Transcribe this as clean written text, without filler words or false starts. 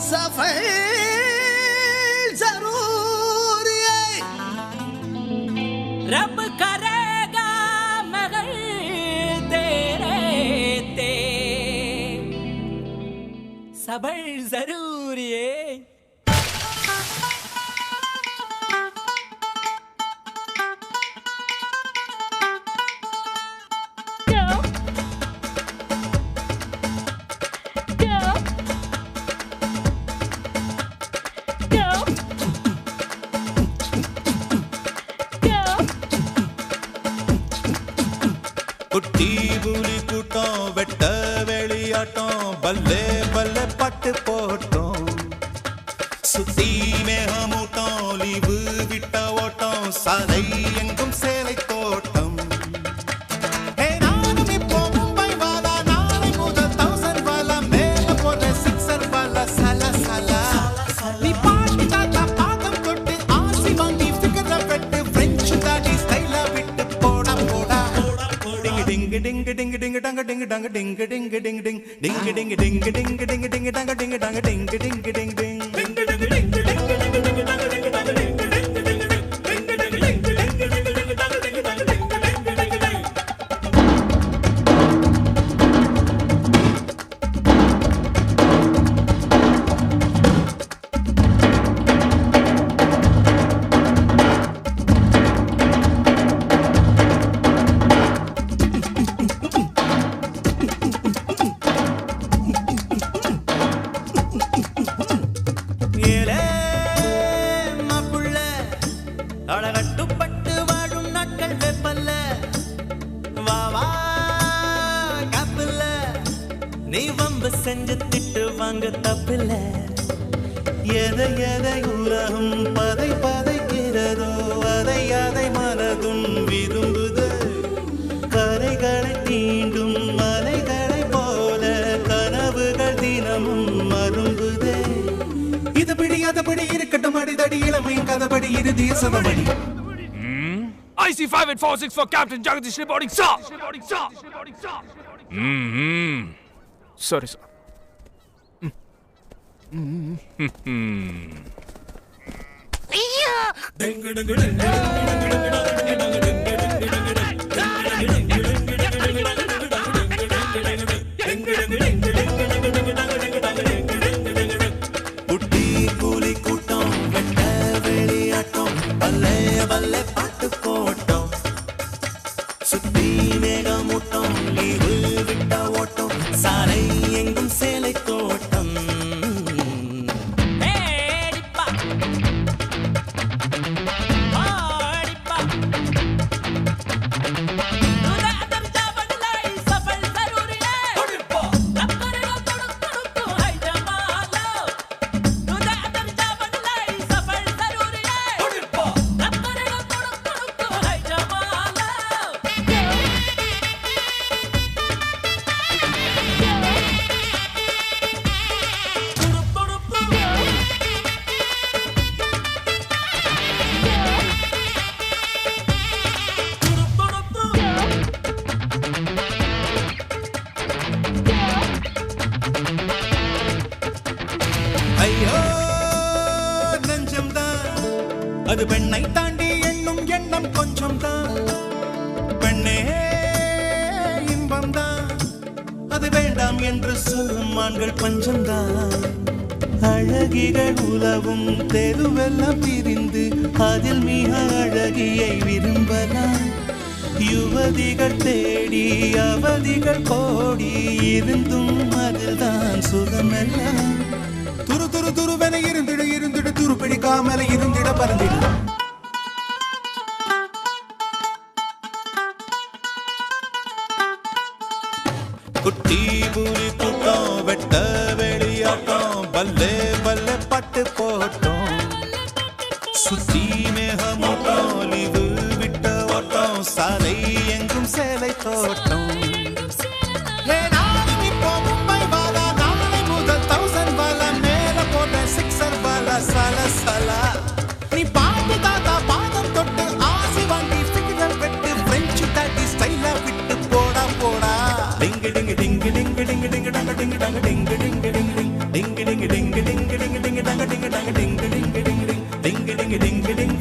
सफल जरूर ये रब करेगा मगर तेरे ते सबर जरूर ये குட்டி புலி கூட்டம் வெட்ட வெளியாட்டம் பல்லே பல்லே பட்டு போட்டோம் சுத்தி மேகமூட்டம் லீவு விட்ட ஓட்டம் சாலை எங்கும் சேலை தோட்டம் நானும் இப்போ மும்பை வாலா நாளை முதல் 1000 வாலா மேல போற 6 வாலா சலா சலா நீ பாட்டி தாத்தா பாதம் தொட்டு ஆசி வாங்கி ஃபிகர வெட்டு பிரெஞ்சு தாடி ஸ்டைலா விட்டு போடா போடா ding ding ding ding dang ding dang ding ding ding ding ding ding ding ding ding ding dang ding dang ding ding ding ding அழகட்டுப்பட்டு வாழும் நாட்கள் வெப்பல்ல வாவா காப்பில்ல நீ வம்பு செஞ்சு திட்டு வாங்க தப்பில்ல எதை எதை உலகம் பதை பதைக்கிறதோ அதை அதை மனதும் விரும்புது கரைகளை தீண்டும் மலைகளை போல கனவுகள் தினமும் மரும்புதே இதுபடி அதுபடி இருக்கட்டும் அடிதடி இளமை கதபடி இறுதிய சதபடி IC5846 for Captain Jagadish reporting, sir. Sorry, sir. குட்டி கூலி கூட்டம் வெட்ட வெளியாட்டம் பல்லே பல்லே பாட்டு போட்டோம் சுத்தி மேகமூட்டம் லீவு விட்ட ஓட்டம் சாலை எங்கும் சேலை தோட்டம் ஐயோ நெஞ்சம்தான் அது பெண்ணை தாண்டி எண்ணும் எண்ணம் கொஞ்சம் தான் பெண்ணே இன்பம் தான் அது வேண்டாம் என்று சொல்லும் ஆண்கள் பஞ்சம் தான் அழகிகள் உலவும் தெருவெல்லாம் பிரிந்து அதில் மிக அழகியை விரும்பலாம் யுவதிகள் தேடி அவதிகள் கோடி இருந்தும் அதுதான் சுகமெல்லாம் துரு துரு துருவென இருந்திடு இருந்திடு துரு பிடிக்காமல இருந்திட பறந்திடு குட்டி பூரி கூட்டம் வெட்ட வெளியாட்டம் பல்லே பல்லே பட்டு போட்டோம் சுத்தி மேகமூட்டம் லீவு விட்ட ஓட்டம் சாலை எங்கும் சேலை தோட்டம் சலா சலா நீ பாட்டு தாத்தா பாதம் தொட்டு ஆசி வாங்கி ஃபிகர் வெட்டு பிரெஞ்சு தாடி ஸ்டைலா விட்டு போடா போடா டிங்கு டிங்கு டிங்கு டிங்கு டிங்கு ding ding ding ding